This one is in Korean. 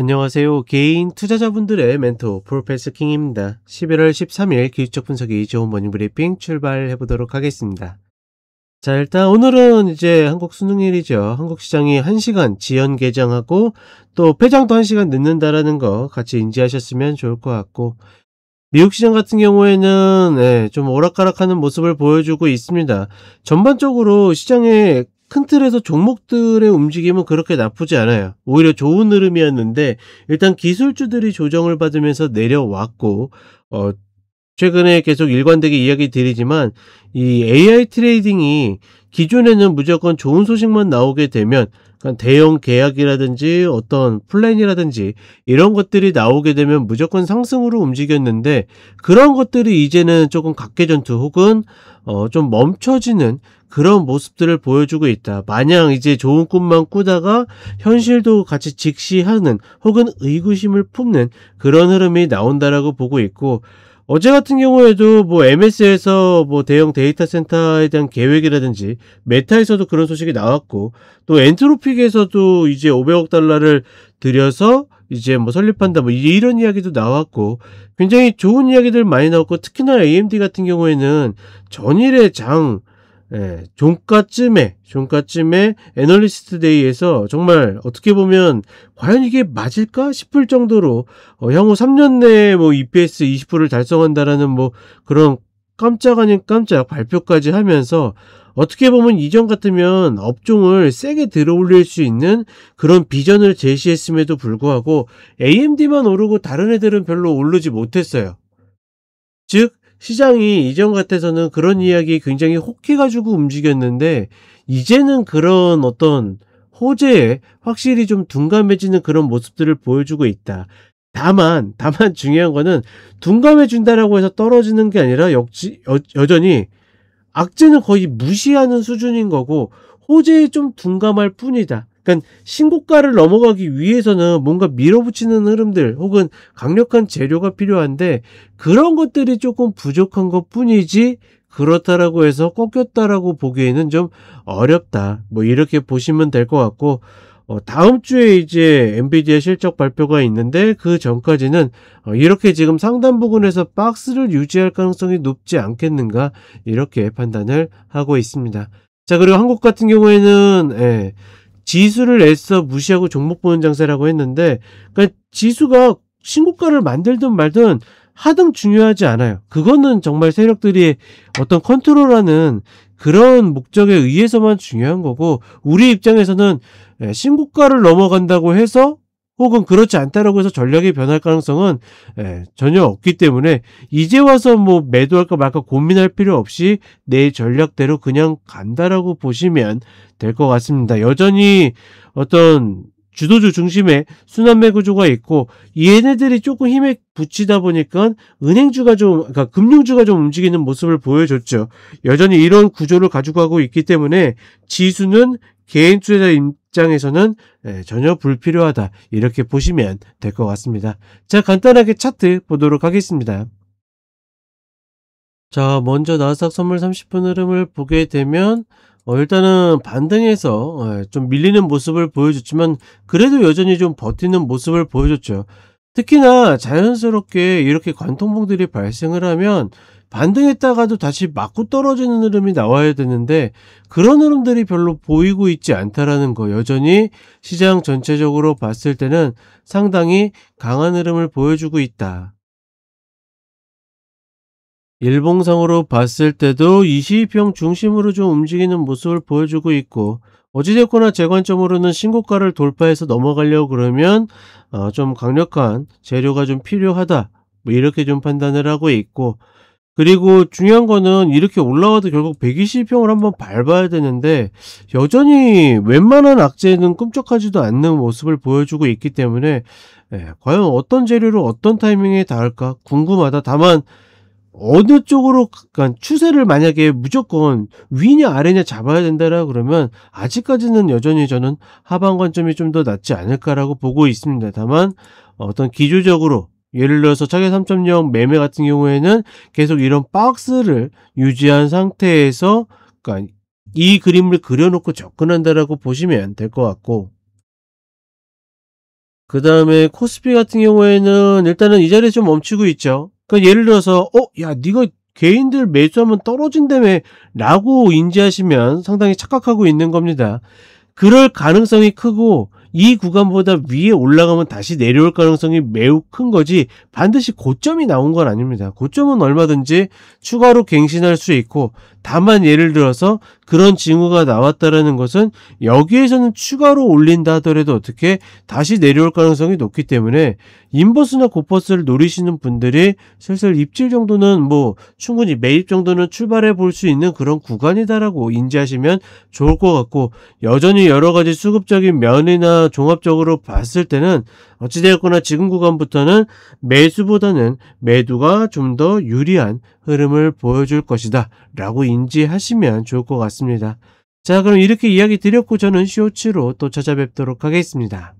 안녕하세요. 개인 투자자분들의 멘토 프로페서 킹입니다. 11월 13일 기술적 분석이 좋은 모닝 브리핑 출발해 보도록 하겠습니다. 자, 일단 오늘은 이제 한국 수능일이죠. 한국 시장이 1시간 지연 개장하고 또 폐장도 1시간 늦는다라는 거 같이 인지하셨으면 좋을 것 같고, 미국 시장 같은 경우에는 좀 오락가락하는 모습을 보여주고 있습니다. 전반적으로 시장의 큰 틀에서 종목들의 움직임은 그렇게 나쁘지 않아요. 오히려 좋은 흐름이었는데, 일단 기술주들이 조정을 받으면서 내려왔고, 최근에 계속 일관되게 이야기 드리지만 이 AI 트레이딩이 기존에는 무조건 좋은 소식만 나오게 되면, 그러니까 대형 계약이라든지 어떤 플랜이라든지 이런 것들이 나오게 되면 무조건 상승으로 움직였는데, 그런 것들이 이제는 조금 각계전투 혹은 좀 멈춰지는 그런 모습들을 보여주고 있다. 마냥 이제 좋은 꿈만 꾸다가 현실도 같이 직시하는 혹은 의구심을 품는 그런 흐름이 나온다라고 보고 있고, 어제 같은 경우에도 뭐 MS에서 뭐 대형 데이터 센터에 대한 계획이라든지 메타에서도 그런 소식이 나왔고, 또 엔트로픽에서도 이제 500억 달러를 들여서 이제 뭐 설립한다 뭐 이런 이야기도 나왔고, 굉장히 좋은 이야기들 많이 나왔고, 특히나 AMD 같은 경우에는 전일의 종가쯤에 애널리스트 데이에서 정말 어떻게 보면 과연 이게 맞을까 싶을 정도로 향후 3년 내에 뭐 EPS 20%를 달성한다라는 뭐 그런 깜짝 아닌 깜짝 발표까지 하면서, 어떻게 보면 이전 같으면 업종을 세게 들어올릴 수 있는 그런 비전을 제시했음에도 불구하고 AMD만 오르고 다른 애들은 별로 오르지 못했어요. 즉 시장이 이전 같아서는 그런 이야기 굉장히 혹해가지고 움직였는데, 이제는 그런 어떤 호재에 확실히 좀 둔감해지는 그런 모습들을 보여주고 있다. 다만 중요한 거는 둔감해 준다라고 해서 떨어지는 게 아니라 여전히 악재는 거의 무시하는 수준인 거고, 호재에 좀 둔감할 뿐이다. 그러니까 신고가를 넘어가기 위해서는 뭔가 밀어붙이는 흐름들 혹은 강력한 재료가 필요한데, 그런 것들이 조금 부족한 것 뿐이지 그렇다라고 해서 꺾였다라고 보기에는 좀 어렵다. 뭐 이렇게 보시면 될 것 같고, 다음 주에 이제 엔비디아 실적 발표가 있는데, 그 전까지는 이렇게 지금 상단 부근에서 박스를 유지할 가능성이 높지 않겠는가, 이렇게 판단을 하고 있습니다. 자, 그리고 한국 같은 경우에는 지수를 애써 무시하고 종목 보는 장세라고 했는데, 그러니까 지수가 신고가를 만들든 말든 하등 중요하지 않아요. 그거는 정말 세력들이 어떤 컨트롤하는 그런 목적에 의해서만 중요한 거고, 우리 입장에서는 신고가를 넘어간다고 해서 혹은 그렇지 않다라고 해서 전략이 변할 가능성은 전혀 없기 때문에, 이제 와서 뭐 매도할까 말까 고민할 필요 없이 내 전략대로 그냥 간다라고 보시면 될 것 같습니다. 여전히 어떤 주도주 중심의 순환매 구조가 있고, 얘네들이 조금 힘에 붙이다 보니까 그러니까 금융주가 좀 움직이는 모습을 보여줬죠. 여전히 이런 구조를 가지고 가고 있기 때문에 지수는 개인 투자자 입장에서는 전혀 불필요하다, 이렇게 보시면 될 것 같습니다. 자, 간단하게 차트 보도록 하겠습니다. 자, 먼저 나스닥 선물 30분 흐름을 보게 되면 일단은 반등해서 좀 밀리는 모습을 보여줬지만, 그래도 여전히 좀 버티는 모습을 보여줬죠. 특히나 자연스럽게 이렇게 관통봉들이 발생을 하면 반등했다가도 다시 맞고 떨어지는 흐름이 나와야 되는데, 그런 흐름들이 별로 보이고 있지 않다라는 거, 여전히 시장 전체적으로 봤을 때는 상당히 강한 흐름을 보여주고 있다. 일봉상으로 봤을 때도 22평 중심으로 좀 움직이는 모습을 보여주고 있고, 어찌됐거나 제 관점으로는 신고가를 돌파해서 넘어가려고 그러면 좀 강력한 재료가 좀 필요하다, 뭐 이렇게 좀 판단을 하고 있고, 그리고 중요한 거는 이렇게 올라와도 결국 120평을 한번 밟아야 되는데, 여전히 웬만한 악재는 꿈쩍하지도 않는 모습을 보여주고 있기 때문에 과연 어떤 재료로 어떤 타이밍에 닿을까 궁금하다. 다만 어느 쪽으로, 그러니까 추세를 만약에 무조건 위냐 아래냐 잡아야 된다라 그러면 아직까지는 여전히 저는 하방 관점이 좀 더 낫지 않을까라고 보고 있습니다. 다만 어떤 기조적으로 예를 들어서 차익 3.0 매매 같은 경우에는 계속 이런 박스를 유지한 상태에서, 그러니까 이 그림을 그려놓고 접근한다라고 보시면 될 것 같고, 그 다음에 코스피 같은 경우에는 일단은 이 자리에 좀 멈추고 있죠. 그러니까 예를 들어서 야 네가 개인들 매수하면 떨어진다며 라고 인지하시면 상당히 착각하고 있는 겁니다. 그럴 가능성이 크고 이 구간보다 위에 올라가면 다시 내려올 가능성이 매우 큰 거지 반드시 고점이 나온 건 아닙니다. 고점은 얼마든지 추가로 갱신할 수 있고, 다만 예를 들어서 그런 징후가 나왔다라는 것은 여기에서는 추가로 올린다 하더라도 어떻게 다시 내려올 가능성이 높기 때문에 인버스나 고퍼스를 노리시는 분들이 슬슬 입질 정도는 충분히 매입 정도는 출발해 볼 수 있는 그런 구간이다라고 인지하시면 좋을 것 같고, 여전히 여러 가지 수급적인 면이나 종합적으로 봤을 때는 어찌되었거나 지금 구간부터는 매수보다는 매도가 좀 더 유리한 흐름을 보여줄 것이다 라고 인지하시면 좋을 것 같습니다. 자, 그럼 이렇게 이야기 드렸고 저는 쇼츠로 또 찾아뵙도록 하겠습니다.